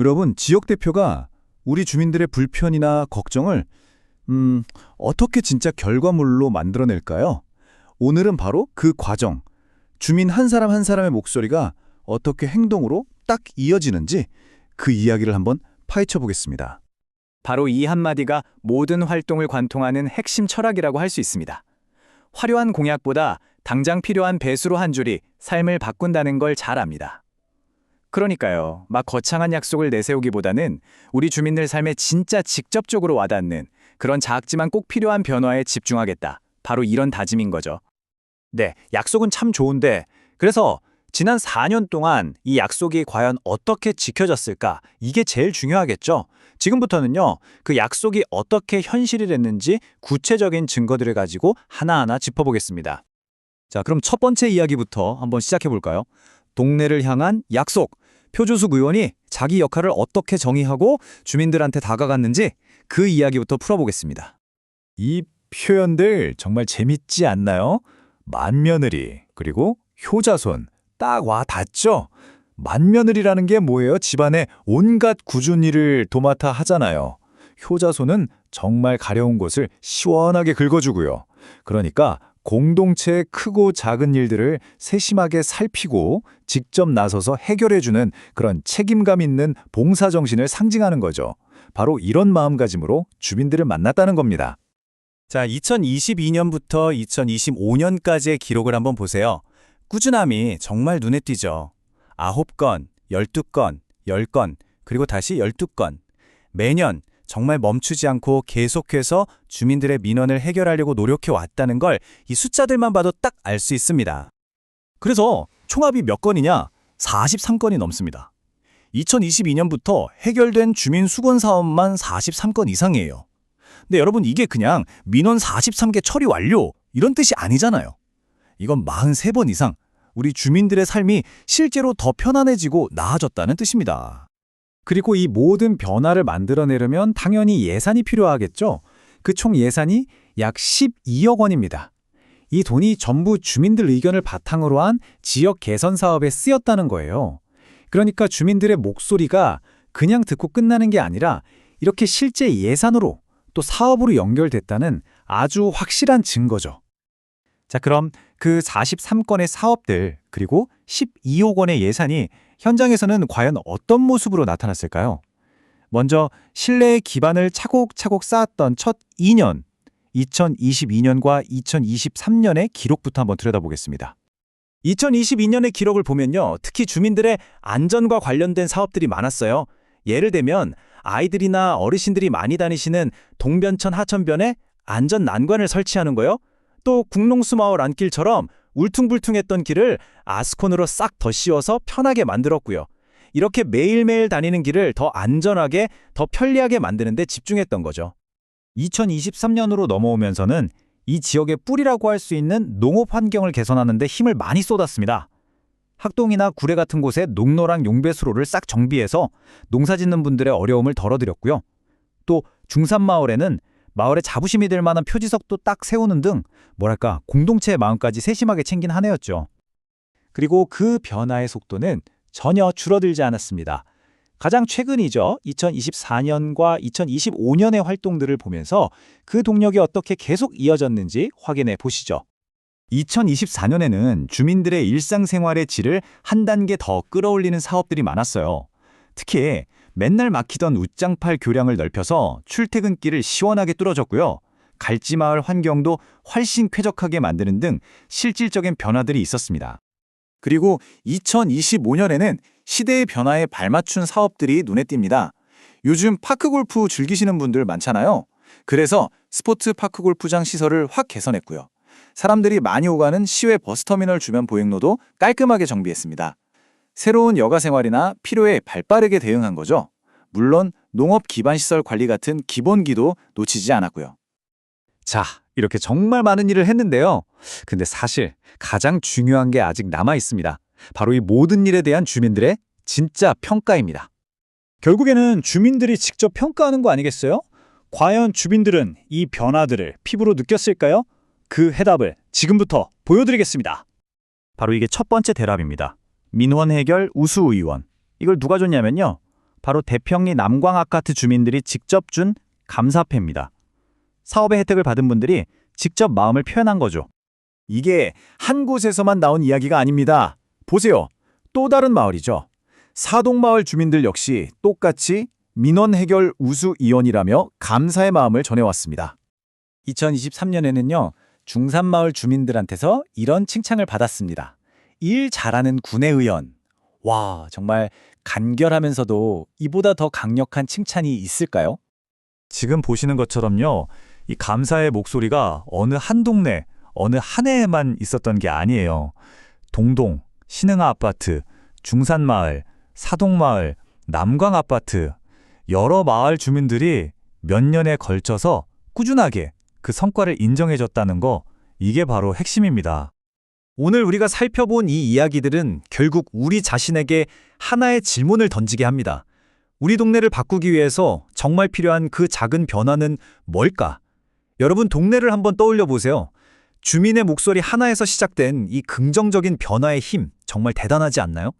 여러분, 지역 대표가 우리 주민들의 불편이나 걱정을 어떻게 진짜 결과물로 만들어낼까요? 오늘은 바로 그 과정, 주민 한 사람 한 사람의 목소리가 어떻게 행동으로 딱 이어지는지 그 이야기를 한번 파헤쳐 보겠습니다. 바로 이 한마디가 모든 활동을 관통하는 핵심 철학이라고 할 수 있습니다. 화려한 공약보다 당장 필요한 배수로 한 줄이 삶을 바꾼다는 걸 잘 압니다. 그러니까요, 막 거창한 약속을 내세우기보다는 우리 주민들 삶에 진짜 직접적으로 와닿는 그런 작지만 꼭 필요한 변화에 집중하겠다. 바로 이런 다짐인 거죠. 네, 약속은 참 좋은데 그래서 지난 4년 동안 이 약속이 과연 어떻게 지켜졌을까? 이게 제일 중요하겠죠? 지금부터는요, 그 약속이 어떻게 현실이 됐는지 구체적인 증거들을 가지고 하나하나 짚어보겠습니다. 자, 그럼 첫 번째 이야기부터 한번 시작해볼까요? 동네를 향한 약속. 표주숙 의원이 자기 역할을 어떻게 정의하고 주민들한테 다가갔는지 그 이야기부터 풀어보겠습니다. 이 표현들 정말 재밌지 않나요? 맏며느리, 그리고 효자손. 딱 와 닿죠? 맏며느리라는 게 뭐예요? 집안의 온갖 굳은 일을 도맡아 하잖아요. 효자손은 정말 가려운 곳을 시원하게 긁어주고요. 그러니까 공동체의 크고 작은 일들을 세심하게 살피고 직접 나서서 해결해주는 그런 책임감 있는 봉사정신을 상징하는 거죠. 바로 이런 마음가짐으로 주민들을 만났다는 겁니다. 자, 2022년부터 2025년까지의 기록을 한번 보세요. 꾸준함이 정말 눈에 띄죠. 9건, 12건, 10건, 그리고 다시 12건. 매년 정말 멈추지 않고 계속해서 주민들의 민원을 해결하려고 노력해 왔다는 걸 이 숫자들만 봐도 딱 알 수 있습니다. 그래서 총합이 몇 건이냐? 43건이 넘습니다. 2022년부터 해결된 주민 수건 사업만 43건 이상이에요. 근데 여러분, 이게 그냥 민원 43개 처리 완료 이런 뜻이 아니잖아요. 이건 43번 이상 우리 주민들의 삶이 실제로 더 편안해지고 나아졌다는 뜻입니다. 그리고 이 모든 변화를 만들어내려면 당연히 예산이 필요하겠죠. 그 총 예산이 약 12억 원입니다. 이 돈이 전부 주민들 의견을 바탕으로 한 지역 개선 사업에 쓰였다는 거예요. 그러니까 주민들의 목소리가 그냥 듣고 끝나는 게 아니라 이렇게 실제 예산으로 또 사업으로 연결됐다는 아주 확실한 증거죠. 자, 그럼 그 43건의 사업들 그리고 12억 원의 예산이 현장에서는 과연 어떤 모습으로 나타났을까요? 먼저 신뢰의 기반을 차곡차곡 쌓았던 첫 2년, 2022년과 2023년의 기록부터 한번 들여다보겠습니다. 2022년의 기록을 보면요, 특히 주민들의 안전과 관련된 사업들이 많았어요. 예를 들면 아이들이나 어르신들이 많이 다니시는 동변천 하천변에 안전 난관을 설치하는 거요. 또 국농수마을 안길처럼 울퉁불퉁했던 길을 아스콘으로 싹 더 씌워서 편하게 만들었고요. 이렇게 매일매일 다니는 길을 더 안전하게, 더 편리하게 만드는 데 집중했던 거죠. 2023년으로 넘어오면서는 이 지역의 뿌리라고 할 수 있는 농업 환경을 개선하는 데 힘을 많이 쏟았습니다. 학동이나 구례 같은 곳에 농로랑 용배수로를 싹 정비해서 농사짓는 분들의 어려움을 덜어드렸고요. 또 중산마을에는 마을에 자부심이 될 만한 표지석도 딱 세우는 등 뭐랄까 공동체의 마음까지 세심하게 챙긴 한 해였죠. 그리고 그 변화의 속도는 전혀 줄어들지 않았습니다. 가장 최근이죠. 2024년과 2025년의 활동들을 보면서 그 동력이 어떻게 계속 이어졌는지 확인해 보시죠. 2024년에는 주민들의 일상생활의 질을 한 단계 더 끌어올리는 사업들이 많았어요. 특히 맨날 막히던 웃장팔 교량을 넓혀서 출퇴근길을 시원하게 뚫어줬고요. 갈지마을 환경도 훨씬 쾌적하게 만드는 등 실질적인 변화들이 있었습니다. 그리고 2025년에는 시대의 변화에 발맞춘 사업들이 눈에 띕니다. 요즘 파크골프 즐기시는 분들 많잖아요. 그래서 스포츠 파크골프장 시설을 확 개선했고요. 사람들이 많이 오가는 시외 버스터미널 주변 보행로도 깔끔하게 정비했습니다. 새로운 여가 생활이나 필요에 발빠르게 대응한 거죠. 물론 농업 기반시설 관리 같은 기본기도 놓치지 않았고요. 자, 이렇게 정말 많은 일을 했는데요. 근데 사실 가장 중요한 게 아직 남아 있습니다. 바로 이 모든 일에 대한 주민들의 진짜 평가입니다. 결국에는 주민들이 직접 평가하는 거 아니겠어요? 과연 주민들은 이 변화들을 피부로 느꼈을까요? 그 해답을 지금부터 보여드리겠습니다. 바로 이게 첫 번째 대답입니다. 민원 해결 우수 의원. 이걸 누가 줬냐면요. 바로 대평리 남광아파트 주민들이 직접 준 감사패입니다. 사업의 혜택을 받은 분들이 직접 마음을 표현한 거죠. 이게 한 곳에서만 나온 이야기가 아닙니다. 보세요. 또 다른 마을이죠. 사동마을 주민들 역시 똑같이 민원 해결 우수 이원이라며 감사의 마음을 전해왔습니다. 2023년에는요. 중산마을 주민들한테서 이런 칭찬을 받았습니다. 일 잘하는 군의의원. 와, 정말 간결하면서도 이보다 더 강력한 칭찬이 있을까요? 지금 보시는 것처럼요. 이 감사의 목소리가 어느 한 동네, 어느 한 해에만 있었던 게 아니에요. 동동, 신흥아 아파트, 중산마을, 사동마을, 남광아파트 여러 마을 주민들이 몇 년에 걸쳐서 꾸준하게 그 성과를 인정해줬다는 거, 이게 바로 핵심입니다. 오늘 우리가 살펴본 이 이야기들은 결국 우리 자신에게 하나의 질문을 던지게 합니다. 우리 동네를 바꾸기 위해서 정말 필요한 그 작은 변화는 뭘까? 여러분 동네를 한번 떠올려 보세요. 주민의 목소리 하나에서 시작된 이 긍정적인 변화의 힘 정말 대단하지 않나요?